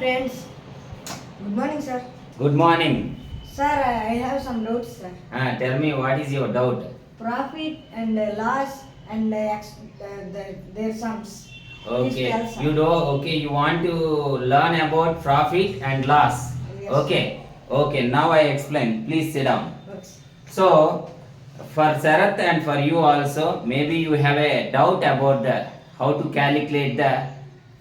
friends. Good morning, sir. Good morning. Sir, I have some doubts, sir. Tell me what is your doubt? Profit and loss and their sums. Please Okay. tell, sir. You want to learn about profit and loss. Yes. Okay. Now I explain. Please sit down. Okay. So, for Sarath and for you also, maybe you have a doubt about how to calculate the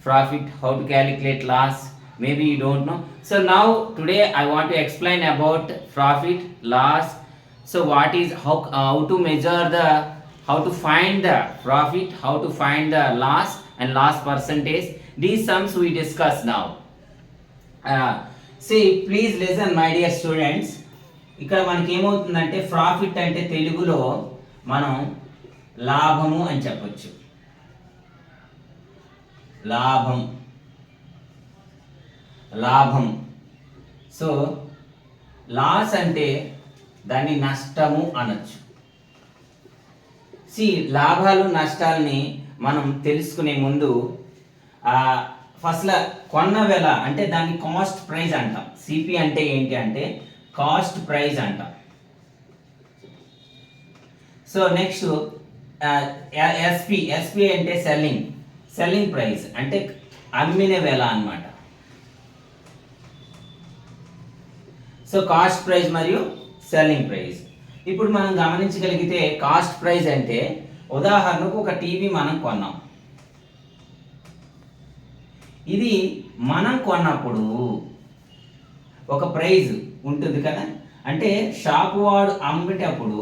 profit, how to calculate loss. Maybe you don't know. So now today I want to explain about profit, loss. So what is how to measure the, how to find the profit, how to find the loss and loss percentage. These sums we discuss now. See, please listen, my dear students. ఇక్కడ మనకి ఏమవుతుందంటే profit అంటే తెలుగులో మనం లాభము అని చెప్పొచ్చు. లాభం. సో లాస్ అంటే దాన్ని నష్టము అనొచ్చు. లాభాలు నష్టాలని మనం తెలుసుకునే ముందు ఫస్ట్లో కొన్న వెల అంటే దాన్ని కాస్ట్ ప్రైస్ అంటాం. సిపి అంటే ఏంటి అంటే కాస్ట్ ప్రైస్ అంటాం. సో నెక్స్ట్ ఎస్పి అంటే సెల్లింగ్ ప్రైస్ అంటే అమ్మిన వెల అన్నమాట. సో కాస్ట్ ప్రైస్ మరియు సెల్లింగ్ ప్రైస్. ఇప్పుడు మనం గమనించగలిగితే కాస్ట్ ప్రైస్ అంటే ఉదాహరణకు ఒక టీవీ మనం కొన్నాం. ఇది మనం కొన్నప్పుడు ఒక ప్రైజ్ ఉంటుంది కదా, అంటే షాప్ వాడు అమ్మేటప్పుడు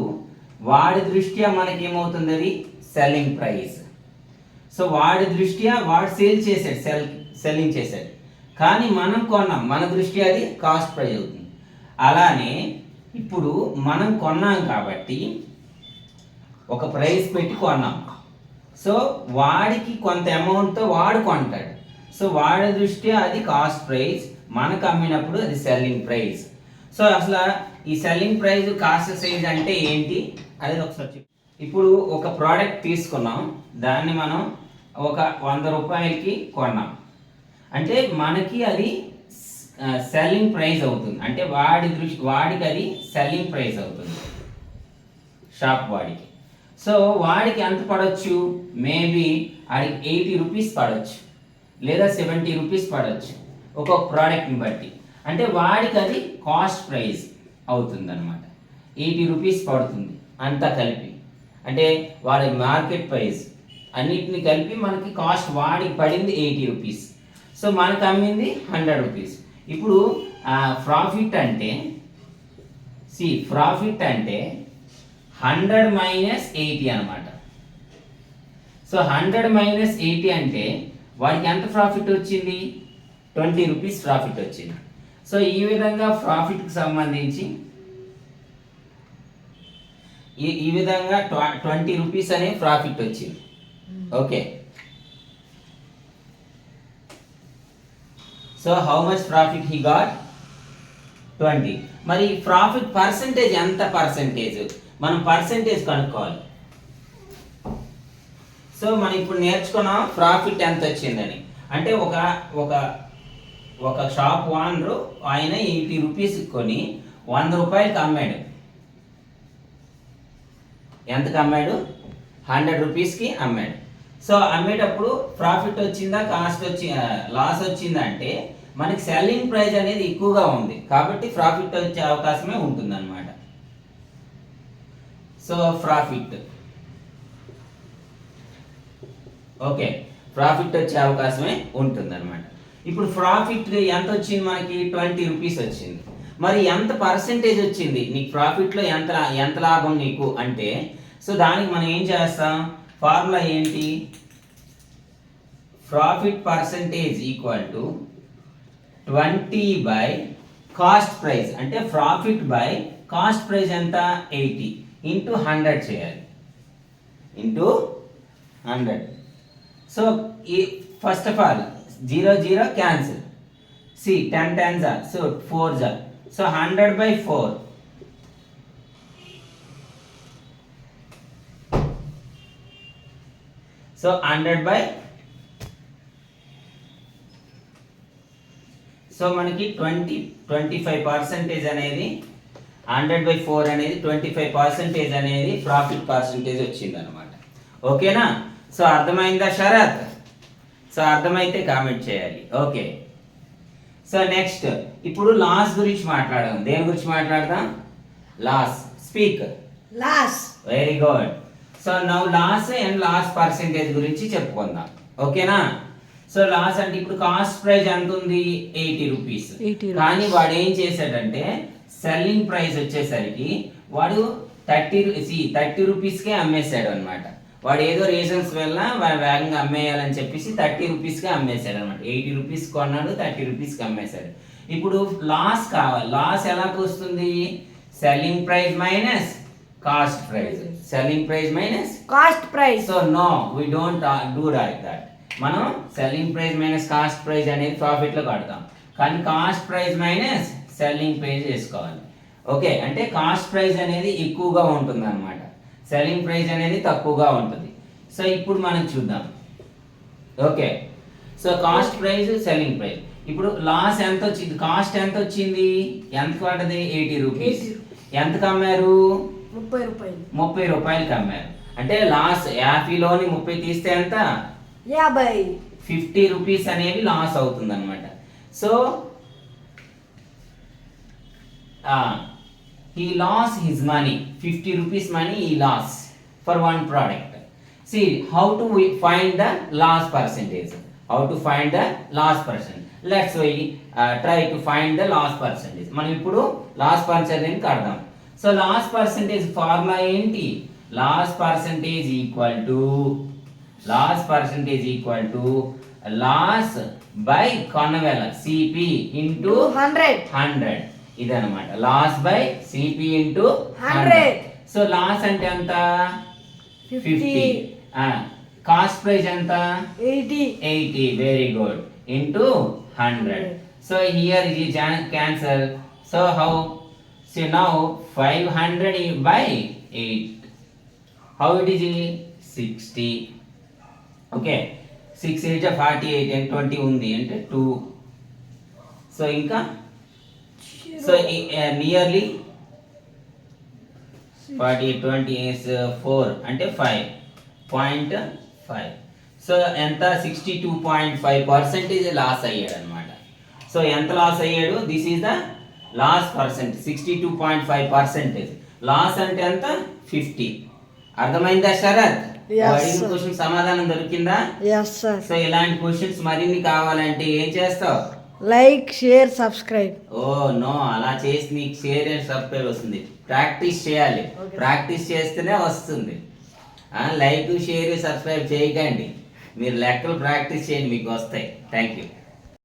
వాడి దృష్ట్యా మనకి ఏమవుతుంది, అది సెల్లింగ్ ప్రైస్. సో వాడి దృష్ట్యా వాడు సెల్లింగ్ చేశాడు, కానీ మనం కొన్నాం, మన దృష్ట్యా అది కాస్ట్ ప్రైస్ అవుతుంది. అలానే ఇప్పుడు మనం కొన్నాం కాబట్టి ఒక ప్రైస్ పెట్టి కొన్నాం. సో వాడికి కొంత అమౌంట్తో వాడు కొంటాడు. సో వాడి దృష్ట్యా అది కాస్ట్ ప్రైస్, మనకు అమ్మినప్పుడు అది సెల్లింగ్ ప్రైస్. సో అసలు ఈ సెల్లింగ్ ప్రైస్ కాస్ట్ ప్రైస్ అంటే ఏంటి అనేది ఒకసారి ఇప్పుడు ఒక ప్రోడక్ట్ తీసుకున్నాం, దాన్ని మనం ఒక 100 రూపాయలకి కొన్నాం అంటే మనకి అది సెల్లింగ్ ప్రైస్ అవుతుంది. అంటే వాడికి అది సెల్లింగ్ ప్రైస్ అవుతుంది, షాప్ వాడికి. సో వాడికి ఎంత పడవచ్చు, మేబీ వాడికి 80 రూపీస్ పడవచ్చు, లేదా 70 రూపీస్ పడవచ్చు ఒక్కొక్క ప్రోడక్ట్ని బట్టి. అంటే వాడికి అది కాస్ట్ ప్రైస్ అవుతుంది అనమాట. 80 రూపీస్ పడుతుంది అంతా కలిపి. అంటే వాడి మార్కెట్ ప్రైస్ అన్నిటిని కలిపి మనకి కాస్ట్ వాడికి పడింది 80 రూపీస్. సో మనకు అమ్మింది 100 రూపీస్. ఇప్పుడు ప్రాఫిట్ అంటే ప్రాఫిట్ అంటే 100 మైనస్ 80 అనమాట. సో 100 మైనస్ 80 అంటే వాడికి ఎంత ప్రాఫిట్ వచ్చింది, 20 రూపీస్ ప్రాఫిట్ వచ్చింది. సో ఈ విధంగా ప్రాఫిట్కి సంబంధించి ఈ విధంగా 20 రూపీస్ అనే ప్రాఫిట్ వచ్చింది. Okay, so how much profit he got, 20. మరి ప్రాఫిట్ పర్సంటేజ్ ఎంత, పర్సంటేజ్ మనం పర్సంటేజ్ కనుక్కోవాలి. సో మనం ఇప్పుడు నేర్చుకున్నాం ప్రాఫిట్ ఎంత వచ్చిందని. అంటే ఒక షాప్ ఓనరు ఆయన 80 రూపీస్ కొని 100 రూపాయలకి అమ్మాడు. ఎంతకు అమ్మాడు, 100 రూపీస్కి అమ్మాడు. సో అమ్మేటప్పుడు ప్రాఫిట్ వచ్చిందా, లాస్ వచ్చిందా అంటే మనకి సెల్లింగ్ ప్రైస్ అనేది ఎక్కువగా ఉంది కాబట్టి ప్రాఫిట్ వచ్చే అవకాశమే ఉంటుంది అనమాట. సో ప్రాఫిట్ ఓకే, ప్రాఫిట్ వచ్చే అవకాశమే ఉంటుంది అనమాట. ఇప్పుడు ప్రాఫిట్ ఎంత వచ్చింది మనకి, 20 రూపీస్ వచ్చింది. మరి ఎంత పర్సెంటేజ్ వచ్చింది నీకు ప్రాఫిట్లో, ఎంత లాభం నీకు అంటే, సో దానికి మనం ఏం చేస్తాం, ఫార్ములా ఏంటి, profit percentage equal to 20 by cost price. అంటే ప్రాఫిట్ బై కాస్ట్ ప్రైస్ ఎంత, 80 ఇంటూ 100 చేయాలి, into 100. So first of all 0 0 cancel, 10 10s are, so 4s are, so 100 by 4. So 100 by so మనకి 25% అనేది 100/4 అనేది 25% అనేది ప్రాఫిట్ పర్సంటేజ్ వచ్చింది అనమాట. ఓకేనా? సో అర్థమైందా శరత్? సో అర్థమైతే కామెంట్ చేయాలి. ఓకే. సో నెక్స్ట్ ఇప్పుడు లాస్ గురించి మాట్లాడదాం. దేని గురించి మాట్లాడదాం? Loss. Speak. Loss. Very good. So now loss and loss percentage గురించి చెప్పుకుందాం. ఓకేనా? సో లాస్ అంటే ఇప్పుడు కాస్ట్ ప్రైస్ ఎంత ఉంది? 80 రూపీస్. కానీ వాడు ఏం చేశాడంటే సెల్లింగ్ ప్రైస్ వచ్చేసరికి వాడు 30 రూపీస్కే అమ్మేశాడు అనమాట. వాడు ఏదో రీజన్స్ వల్ల వేగంగా అమ్మేయాలని చెప్పేసి 30 రూపీస్కే అమ్మేశాడు అనమాట. 80 రూపీస్ కొన్నాడు, 30 రూపీస్కి అమ్మేశాడు. ఇప్పుడు లాస్ కావాలి. లాస్ ఎలాగ వస్తుంది? Selling price minus cost price. Selling price minus cost price. So no we don't do like that. మనం selling price minus cost price అనేది ప్రాఫిట్ లో కడతాం. కానీ cost price minus selling price చేసుకోవాలి. ఓకే, అంటే కాస్ట్ ప్రైస్ అనేది ఎక్కువగా ఉంటుంది అనమాట, సెల్లింగ్ ప్రైస్ అనేది తక్కువగా ఉంటుంది. సో ఇప్పుడు మనం చూద్దాం. Okay, so cost price, selling price. ఇప్పుడు లాస్ ఎంత వచ్చింది? కాస్ట్ ఎంత వచ్చింది? ఎంత పడ్డది? 80 రూపీస్. ఎంతకు అమ్మారు? 30 రూపాయలు. 30 రూపాయలకి అమ్మారు. అంటే లాస్ 50లోని 30 తీస్తే ఎంత? 50. 50 రూపీస్ అనేవి లాస్ అవుతుంది అనమాట. So he lost his money, 50 rupees money he lost for one product. See how to we find the loss percentage. How to find the loss percentage? Let's we try to find the loss percentage. మనం ఇప్పుడు loss percentage కడదాం. So loss percentage formula ఏంటి? Loss percentage equal to loss by కొనవేల CP into 100. ఇదన్నమాట loss by CP into 100. So loss అంటే ఎంత? 50. Cost price ఎంత? 80. Very good. Into 100. So here is cancel. So how? So now 500 by 8. How it is? 60. Okay, 6 8 48 and 20 ఉంది అంటే 2. So ఇంకా so nearly 40 20 is 4 అంటే 5.5. So ఎంత? 62.5% loss అయ్యాడు అనమాట. సో ఎంత లాస్ అయ్యాడు? This is the loss percent. 62.5%. Loss అంటే ఎంత? 50. అర్థమైందా శరత్? అడిగిన క్వశ్చన్ సమాధానం దొరికిందా? yes sir. సో ఇలాంటి క్వశ్చన్స్ మరిన్ని కావాలంటే ఏం చేస్తావు? Like, share, subscribe. Oh no, అలా చేసి నీకు షేర్ అండ్ సబ్స్క్రైబ్ వస్తుంది. ప్రాక్టీస్ చేయాలి. ప్రాక్టీస్ చేస్తేనే వస్తుంది. లైక్, షేర్, సబ్స్క్రైబ్ చేయకండి. మీరు లెక్కలు ప్రాక్టీస్ చేయండి, మీకు వస్తాయి. Thank you.